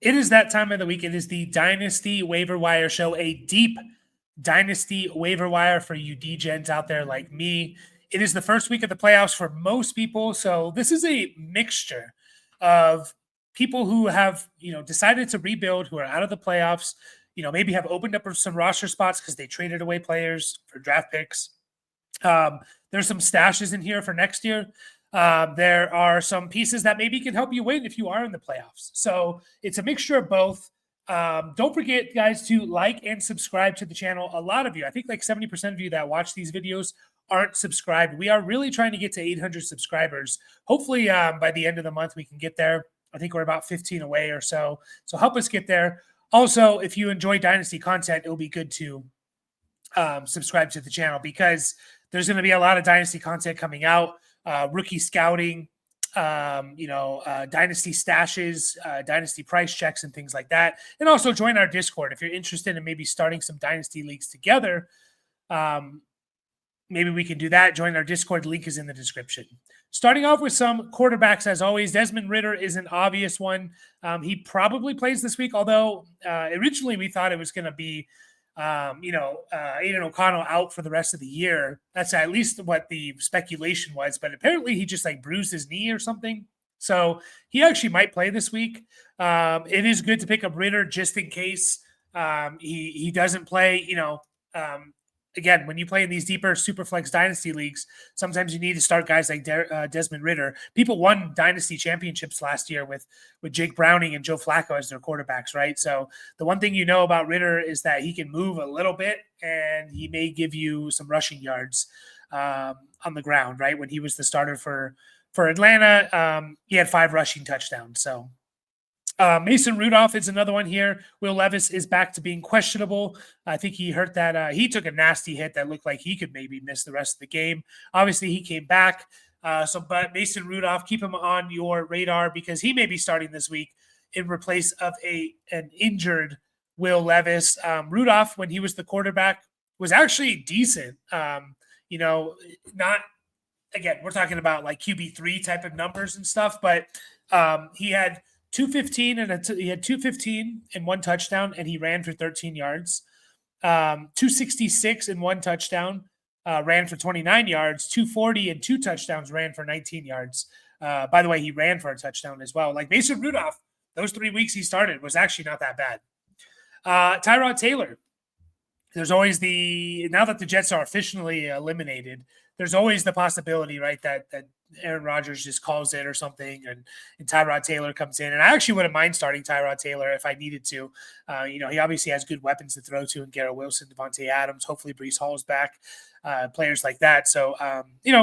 It is that time of the week. It is the Dynasty Waiver Wire Show, a deep Dynasty waiver wire for you D-gens out there like me. It is the first week of the playoffs for most people, so this is a mixture of people who have, decided to rebuild, who are out of the playoffs, maybe have opened up some roster spots because they traded away players for draft picks. There's some stashes in here for next year. There are some pieces that maybe can help you win if you are in the playoffs. So it's a mixture of both. Don't forget, guys, to like and subscribe to the channel. A lot of you, I think like 70% of you that watch these videos aren't subscribed. We are really trying to get to 800 subscribers. Hopefully by the end of the month, we can get there. I think we're about 15 away or so. So help us get there. Also, if you enjoy Dynasty content, it'll be good to subscribe to the channel because there's going to be a lot of Dynasty content coming out. Rookie scouting, Dynasty stashes, Dynasty price checks, and things like that. And also join our Discord if you're interested in maybe starting some Dynasty leagues together. Maybe we can do that. Join our Discord. Link is in the description. Starting off with some quarterbacks, as always, Desmond Ridder is an obvious one. He probably plays this week, although originally we thought it was going to be Aiden O'Connell out for the rest of the year. That's at least what the speculation was, but apparently he just like bruised his knee or something. So he actually might play this week. It is good to pick up Ridder just in case he doesn't play, again, when you play in these deeper Superflex Dynasty leagues, sometimes you need to start guys like Desmond Ridder. People won Dynasty championships last year with Jake Browning and Joe Flacco as their quarterbacks, right? So the one thing you know about Ridder is that he can move a little bit and he may give you some rushing yards on the ground, right? When he was the starter for Atlanta, he had 5 rushing touchdowns. So Mason Rudolph is another one here. Will Levis is back to being questionable. I think he hurt that. He took a nasty hit that looked like he could maybe miss the rest of the game. Obviously, he came back. But Mason Rudolph, keep him on your radar because he may be starting this week in replace of an injured Will Levis. Rudolph, when he was the quarterback, was actually decent. Not, again, we're talking about like QB3 type of numbers and stuff, but he had 215 he had 215 and 1 touchdown, and he ran for 13 yards. 266 and 1 touchdown, ran for 29 yards. 240 and 2 touchdowns, ran for 19 yards. By the way, he ran for a touchdown as well. Like Mason Rudolph, those 3 weeks he started was actually not that bad. Tyrod Taylor. There's always now that the Jets are officially eliminated, there's always the possibility, right, that Aaron Rodgers just calls it or something, and Tyrod Taylor comes in. And I actually wouldn't mind starting Tyrod Taylor if I needed to. He obviously has good weapons to throw to, and Garrett Wilson, Devontae Adams, hopefully Breece Hall's back, players like that. So,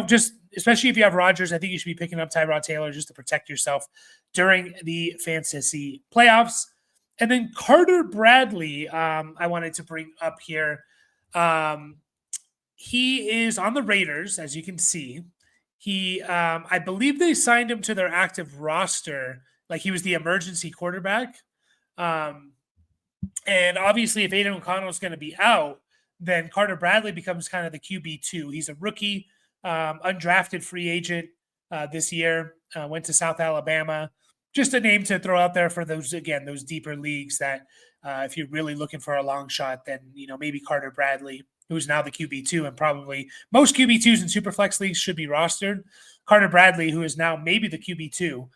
just especially if you have Rodgers, I think you should be picking up Tyrod Taylor just to protect yourself during the fantasy playoffs. And then Carter Bradley, I wanted to bring up here. He is on the Raiders, as you can see. He, I believe they signed him to their active roster, like he was the emergency quarterback. And obviously, if Aiden O'Connell is going to be out, then Carter Bradley becomes kind of the QB2. He's a rookie, undrafted free agent this year, went to South Alabama. Just a name to throw out there for those deeper leagues that if you're really looking for a long shot, then, maybe Carter Bradley, who's now the QB2, and probably most QB2s in Superflex leagues should be rostered. Carter Bradley, who is now maybe the QB2,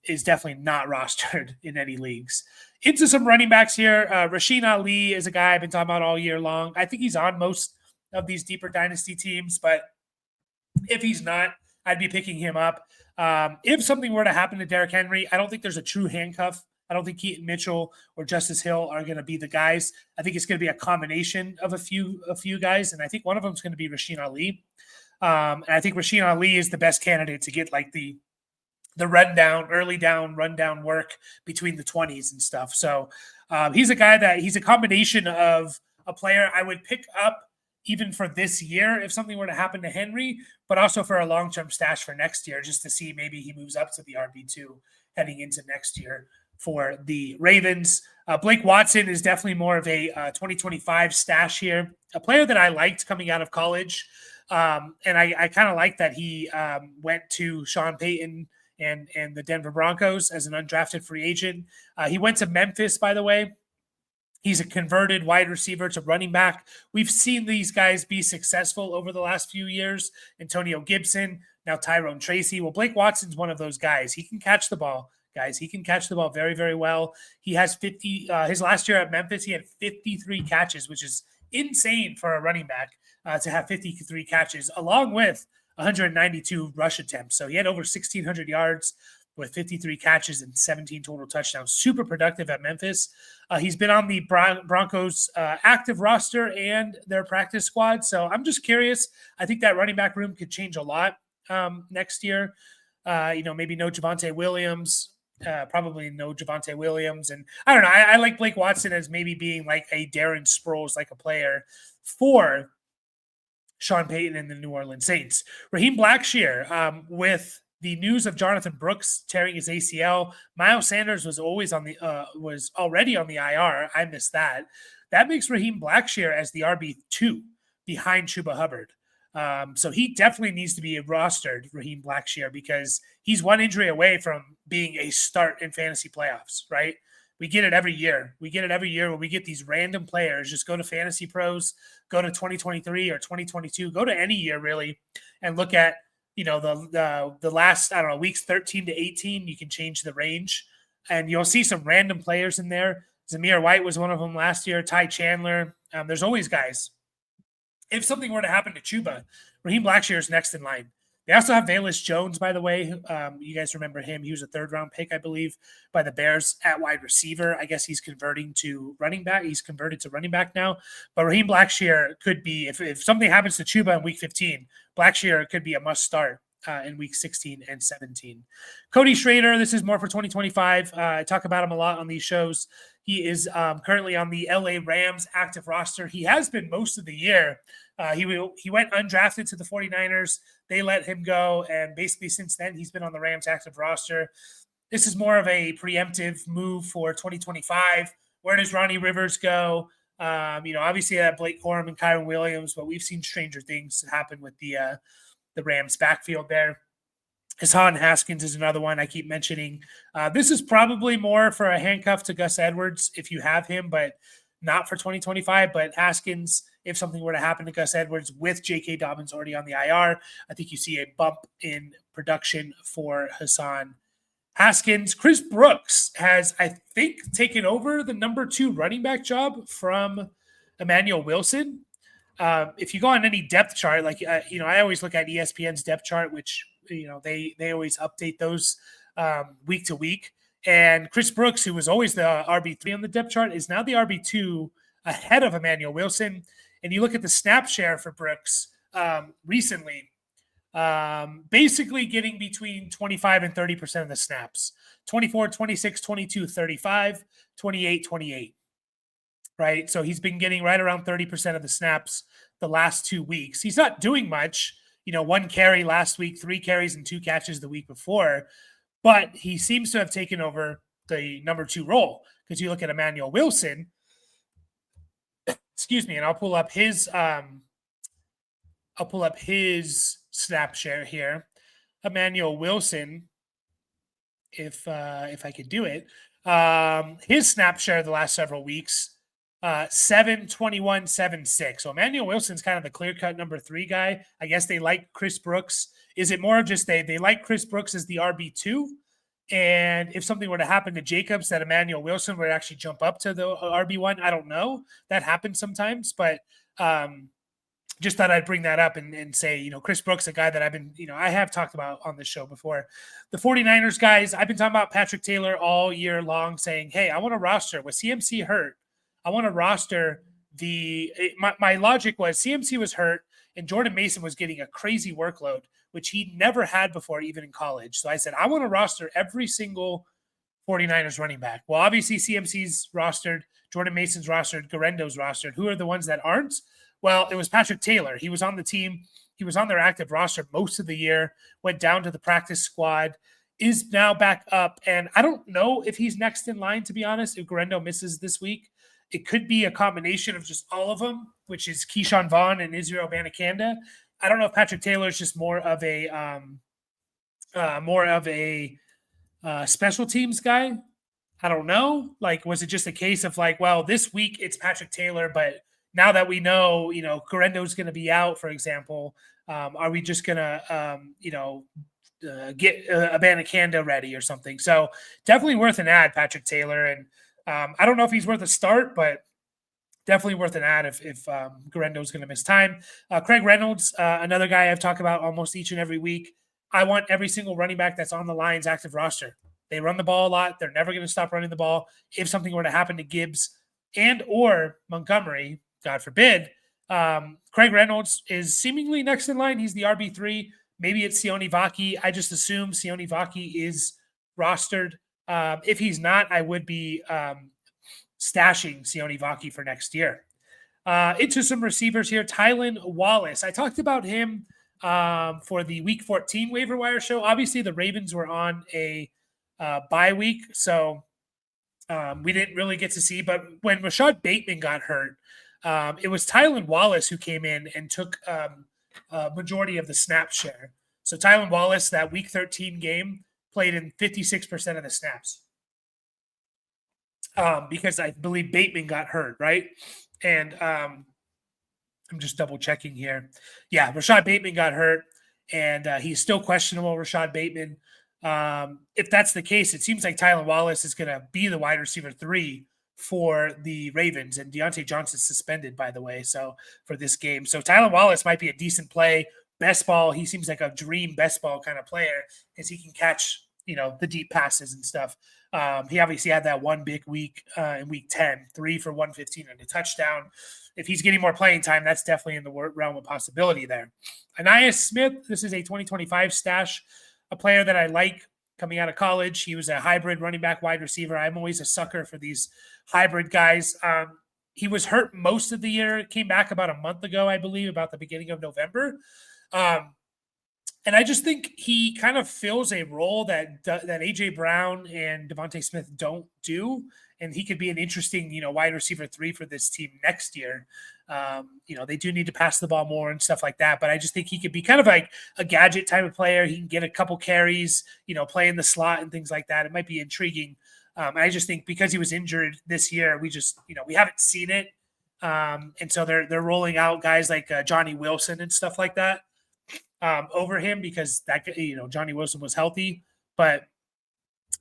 is definitely not rostered in any leagues. Into some running backs here. Rasheen Ali is a guy I've been talking about all year long. I think he's on most of these deeper Dynasty teams, but if he's not, I'd be picking him up. If something were to happen to Derrick Henry, I don't think there's a true handcuff. I don't think Keaton Mitchell or Justice Hill are going to be the guys. I think it's going to be a combination of a few guys, and I think one of them is going to be Rasheen Ali. And I think Rasheen Ali is the best candidate to get like the rundown work between the 20s and stuff. So he's a guy he's a combination of a player I would pick up even for this year if something were to happen to Henry, but also for a long-term stash for next year, just to see maybe he moves up to the RB2 heading into next year for the Ravens. Blake Watson is definitely more of a 2025 stash here, a player that I liked coming out of college. And I kind of like that he went to Sean Payton and the Denver Broncos as an undrafted free agent. He went to Memphis, by the way. He's a converted wide receiver to running back. We've seen these guys be successful over the last few years. Antonio Gibson, now Tyrone Tracy. Well, Blake Watson's one of those guys. He can catch the ball, guys. He can catch the ball very, very well. He has 50. His last year at Memphis, he had 53 catches, which is insane for a running back to have 53 catches, along with 192 rush attempts. So he had over 1,600 yards with 53 catches and 17 total touchdowns. Super productive at Memphis. He's been on the Broncos active roster and their practice squad. So I'm just curious. I think that running back room could change a lot next year. Maybe no Javonte Williams, probably no Javonte Williams. And I don't know. I like Blake Watson as maybe being like a Darren Sproles, like a player for Sean Payton and the New Orleans Saints. Raheem Blackshear with the news of Jonathan Brooks tearing his ACL. Miles Sanders was always was already on the IR. I missed that. That makes Raheem Blackshear as the RB2 behind Chuba Hubbard. So he definitely needs to be rostered, Raheem Blackshear, because he's one injury away from being a start in fantasy playoffs, right? We get it every year. We get it every year when we get these random players. Just go to Fantasy Pros, go to 2023 or 2022, go to any year really, and look at the last, I don't know, weeks 13 to 18, you can change the range and you'll see some random players in there. Zamir White was one of them last year. Ty Chandler. There's always guys. If something were to happen to Chuba, Raheem Blackshear is next in line. They also have Velus Jones, by the way. You guys remember him. He was a third-round pick, I believe, by the Bears at wide receiver. I guess he's converting to running back. He's converted to running back now. But Raheem Blackshear could be, if something happens to Chuba in week 15, Blackshear could be a must-start in week 16 and 17. Cody Schrader, this is more for 2025. I talk about him a lot on these shows. He is currently on the LA Rams active roster. He has been most of the year. He went undrafted to the 49ers. They let him go, and basically since then, he's been on the Rams active roster. This is more of a preemptive move for 2025. Where does Ronnie Rivers go? Obviously Blake Corum and Kyron Williams, but we've seen stranger things happen with the Rams backfield there. Hassan Haskins is another one I keep mentioning. This is probably more for a handcuff to Gus Edwards if you have him, but not for 2025. But Haskins, if something were to happen to Gus Edwards with J.K. Dobbins already on the IR, I think you see a bump in production for Hassan Haskins. Chris Brooks has, I think, taken over the number 2 running back job from Emmanuel Wilson. If you go on any depth chart, I always look at ESPN's depth chart, which they always update those week to week. And Chris Brooks, who was always the RB3 on the depth chart, is now the RB2 ahead of Emmanuel Wilson. And you look at the snap share for Brooks recently, basically getting between 25 and 30% of the snaps. 24, 26, 22, 35, 28, 28. Right? So he's been getting right around 30% of the snaps the last 2 weeks. He's not doing much. 1 carry last week, 3 carries and 2 catches the week before. But he seems to have taken over the number 2 role, because you look at Emmanuel Wilson, and I'll pull up his snap share here. Emmanuel Wilson, if I could do it, his snap share the last several weeks, 7, 21, 7, 6. So Emmanuel Wilson's kind of the clear-cut number 3 guy. I guess they like Chris Brooks. Is it more of just they like Chris Brooks as the RB2? And if something were to happen to Jacobs, that Emmanuel Wilson would actually jump up to the RB1? I don't know. That happens sometimes, but just thought I'd bring that up and say, Chris Brooks, a guy that I've been, I have talked about on this show before. The 49ers guys, I've been talking about Patrick Taylor all year long, saying, hey, I want to roster. With CMC hurt, I want to roster my logic was CMC was hurt and Jordan Mason was getting a crazy workload, which he never had before, even in college. So I said, I want to roster every single 49ers running back. Well, obviously CMC's rostered, Jordan Mason's rostered, Garendo's rostered. Who are the ones that aren't? Well, it was Patrick Taylor. He was on the team. He was on their active roster most of the year, went down to the practice squad, is now back up. And I don't know if he's next in line, to be honest, if Garendo misses this week. It could be a combination of just all of them, which is Keyshawn Vaughn and Israel Abanikanda. I don't know if Patrick Taylor is just more of a more of a special teams guy. I don't know. Like, was it just a case of like, well, this week it's Patrick Taylor, but now that we know, Guarendo's going to be out, for example, are we just going to, get Abanikanda ready or something? So definitely worth an ad, Patrick Taylor. And I don't know if he's worth a start, but definitely worth an ad if Guarendo's going to miss time. Craig Reynolds, another guy I've talked about almost each and every week. I want every single running back that's on the Lions active roster. They run the ball a lot. They're never going to stop running the ball. If something were to happen to Gibbs and or Montgomery, God forbid, Craig Reynolds is seemingly next in line. He's the RB3. Maybe it's Sione Vaki. I just assume Sione Vaki is rostered. If he's not, I would be stashing Sione Vaki for next year. Into some receivers here. Tylan Wallace. I talked about him for the Week 14 waiver wire show. Obviously, the Ravens were on a bye week, so we didn't really get to see. But when Rashad Bateman got hurt, it was Tylan Wallace who came in and took a majority of the snap share. So Tylan Wallace, that Week 13 game, played in 56% of the snaps because I believe Bateman got hurt, right? And I'm just double checking here. Yeah, Rashad Bateman got hurt, and he's still questionable, Rashad Bateman. If that's the case, it seems like Tylan Wallace is going to be the wide receiver 3 for the Ravens, and Deontay Johnson's suspended, by the way, so for this game. So Tylan Wallace might be a decent play. Best ball, he seems like a dream best ball kind of player because he can catch, the deep passes and stuff. He obviously had that one big week in Week 10, 3 for 115 and a touchdown. If he's getting more playing time, that's definitely in the realm of possibility there. Ainias Smith, this is a 2025 stash, a player that I like coming out of college. He was a hybrid running back wide receiver. I'm always a sucker for these hybrid guys. He was hurt most of the year. Came back about a month ago, I believe, about the beginning of November. And I just think he kind of fills a role that A.J. Brown and Devontae Smith don't do. And he could be an interesting, wide receiver 3 for this team next year. They do need to pass the ball more and stuff like that. But I just think he could be kind of like a gadget type of player. He can get a couple carries, play in the slot and things like that. It might be intriguing. I just think because he was injured this year, we just, we haven't seen it. And so they're rolling out guys like Johnny Wilson and stuff like that over him because that, Johnny Wilson was healthy. But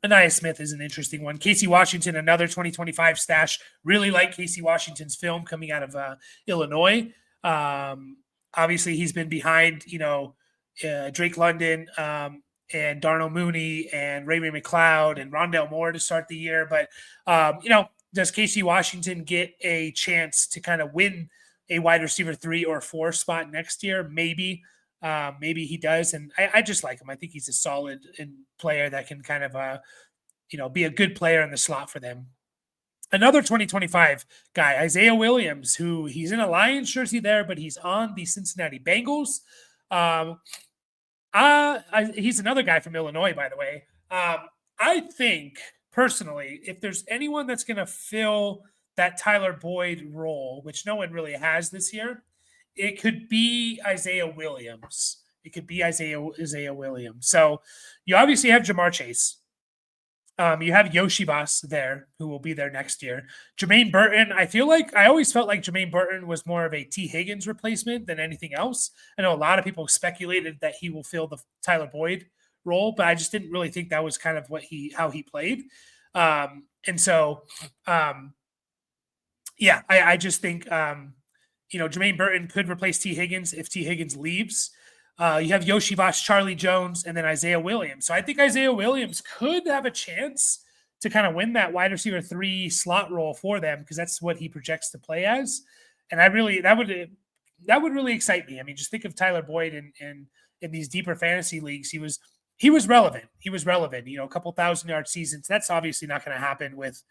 Ainias Smith is an interesting one. Casey Washington, another 2025 stash. Really like Casey Washington's film coming out of Illinois. Obviously, he's been behind, Drake London and Darnell Mooney and Ray-Ray McCloud and Rondale Moore to start the year. But, does Casey Washington get a chance to kind of win a wide receiver 3 or 4 spot next year? Maybe. Maybe he does. And I just like him. I think he's a solid player that can kind of, be a good player in the slot for them. Another 2025 guy, Isaiah Williams, who he's in a Lions jersey there, but he's on the Cincinnati Bengals. He's another guy from Illinois, by the way. I think personally, if there's anyone that's going to fill that Tyler Boyd role, which no one really has this year, it could be Isaiah Williams. Isaiah Williams. So you obviously have Jamar Chase. You have Yoshibas there, who will be there next year. Jermaine Burton, I always felt like Jermaine Burton was more of a T. Higgins replacement than anything else. I know a lot of people speculated that he will fill the Tyler Boyd role, but I just didn't really think that was kind of how he played. I just think Jermaine Burton could replace T. Higgins if T. Higgins leaves. You have Yoshibas, Charlie Jones, and then Isaiah Williams. So I think Isaiah Williams could have a chance to kind of win that wide receiver 3 slot role for them because that's what he projects to play as. And that would really excite me. I mean, just think of Tyler Boyd in these deeper fantasy leagues. He was relevant. A couple 1,000-yard seasons. That's obviously not going to happen with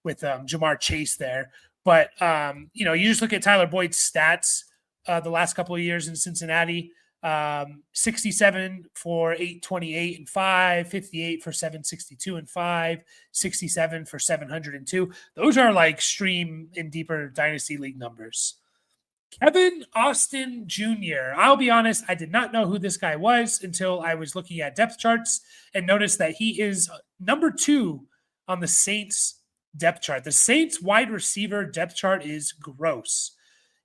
Jamar Chase there. But you just look at Tyler Boyd's stats the last couple of years in Cincinnati. 67 for 828 and 5, 58 for 762 and 5, 67 for 702. Those are like stream in deeper dynasty league numbers. Kevin Austin Jr. I'll be honest, I did not know who this guy was until I was looking at depth charts and noticed that he is number 2 on the Saints depth chart. The Saints wide receiver depth chart is gross.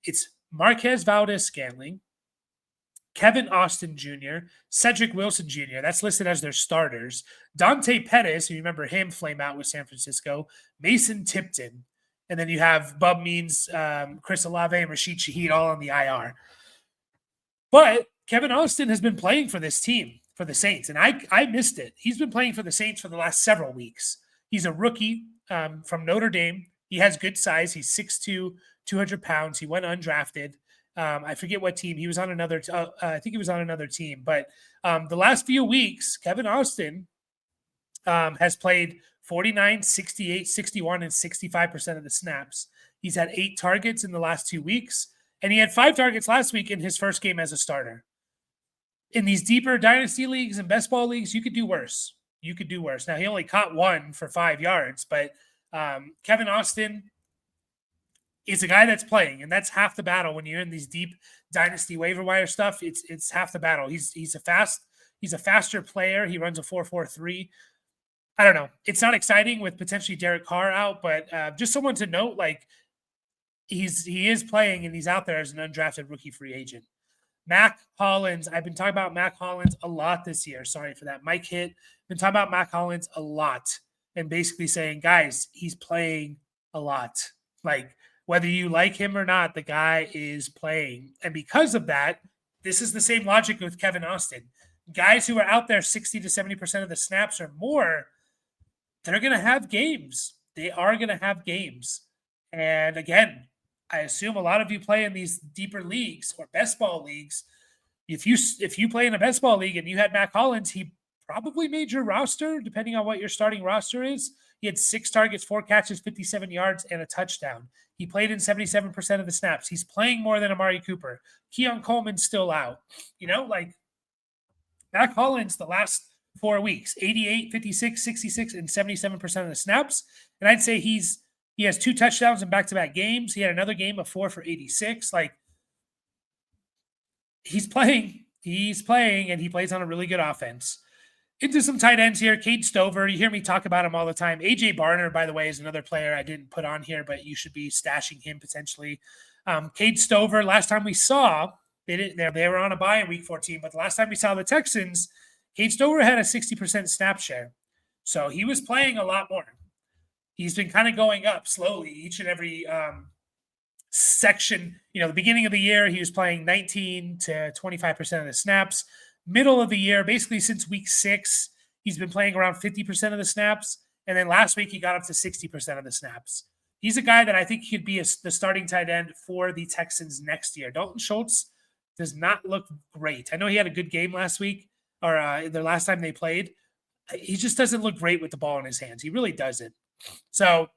It's Marquez Valdez-Scantling, Kevin Austin Jr., Cedric Wilson Jr., that's listed as their starters, Dante Pettis, you remember him flame out with San Francisco, Mason Tipton, and then you have Bub Means, Chris Olave, and Rashid Shaheed all on the IR. But Kevin Austin has been playing for this team, for the Saints, and I missed it. He's been playing for the Saints for the last several weeks. He's a rookie from Notre Dame. He has good size. He's 6'2", 200 pounds. He went undrafted. I forget what team. He was on another I think he was on another team. But the last few weeks, Kevin Austin has played 49, 68, 61, and 65% of the snaps. He's had 8 targets in the last 2 weeks, and he had 5 targets last week in his first game as a starter. In these deeper dynasty leagues and best ball leagues, you could do worse. You could do worse. Now, he only caught 1 for 5 yards, but Kevin Austin is a guy that's playing, and that's half the battle when you're in these deep dynasty waiver wire stuff. It's half the battle. He's a faster player. He runs a 4.43. I don't know. It's not exciting with potentially Derek Carr out, but just someone to note, like he is playing and he's out there as an undrafted rookie free agent. Mac Hollins. I've been talking about Mac Hollins a lot this year. Sorry for that. Mike Hitt. Been talking about Mac Hollins a lot and basically saying, guys, he's playing a lot. Like whether you like him or not, the guy is playing. And because of that, this is the same logic with Kevin Austin. Guys who are out there 60 to 70% of the snaps or more, they're going to have games. They are going to have games. And again, I assume a lot of you play in these deeper leagues or best ball leagues. If you play in a best ball league and you had Mac Hollins, he probably made your roster, depending on what your starting roster is. He had 6 targets, 4 catches, 57 yards, and a touchdown. He played in 77% of the snaps. He's playing more than Amari Cooper. Keon Coleman's still out. Like Mac Hollins the last 4 weeks, 88, 56, 66, and 77% of the snaps. And I'd say he has 2 touchdowns in back-to-back games. He had another game of 4 for 86. Like he's playing, and he plays on a really good offense. Into some tight ends here. Cade Stover, you hear me talk about him all the time. AJ Barner, by the way, is another player I didn't put on here, but you should be stashing him potentially. Cade Stover, last time we saw, they were on a bye in week 14, but the last time we saw the Texans, Cade Stover had a 60% snap share. So he was playing a lot more. He's been kind of going up slowly each and every section. The beginning of the year, he was playing 19 to 25% of the snaps. Middle of the year, basically since week 6, he's been playing around 50% of the snaps. And then last week, he got up to 60% of the snaps. He's a guy that I think could be the starting tight end for the Texans next year. Dalton Schultz does not look great. I know he had a good game last week or the last time they played. He just doesn't look great with the ball in his hands. He really doesn't. So,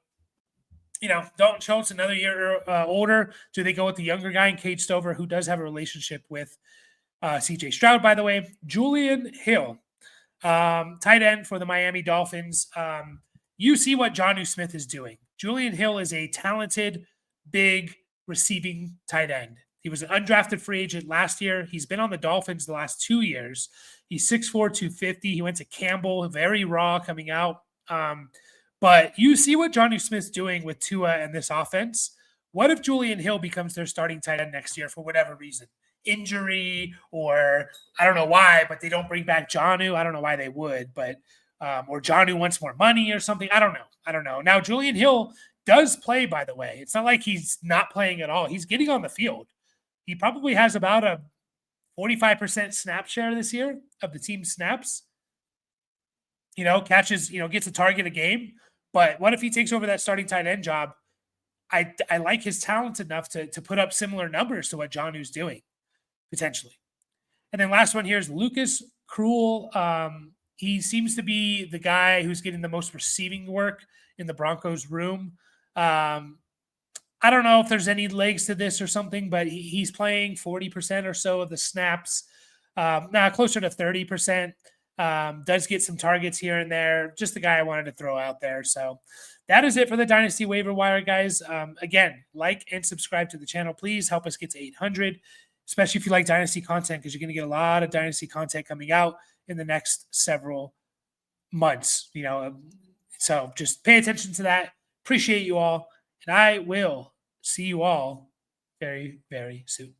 Dalton Schultz, another year older. Do they go with the younger guy in Cade Stover, who does have a relationship with CJ Stroud, by the way? Julian Hill, tight end for the Miami Dolphins. You see what Jonnu Smith is doing. Julian Hill is a talented, big receiving tight end. He was an undrafted free agent last year. He's been on the Dolphins the last 2 years. He's 6'4", 250. He went to Campbell, very raw coming out. But you see what Jonnu Smith's doing with Tua and this offense. What if Julian Hill becomes their starting tight end next year for whatever reason? Injury, or I don't know why, but they don't bring back Jonnu. I don't know why they would, but or Jonnu wants more money or something. I don't know. Now, Julian Hill does play, by the way. It's not like he's not playing at all. He's getting on the field. He probably has about a 45% snap share this year of the team's snaps. Catches, gets a target a game. But what if he takes over that starting tight end job? I like his talent enough to put up similar numbers to what Jonnu's doing, potentially. And then last one here is Lucas Krull. He seems to be the guy who's getting the most receiving work in the Broncos room. I don't know if there's any legs to this or something, but he's playing 40% or so of the snaps, now closer to 30%. Does get some targets here and there. Just the guy I wanted to throw out there. So that is it for the Dynasty waiver wire, guys. Again, like and subscribe to the channel. Please help us get to 800, especially if you like Dynasty content, because you're going to get a lot of Dynasty content coming out in the next several months. So just pay attention to that. Appreciate you all. And I will see you all very, very soon.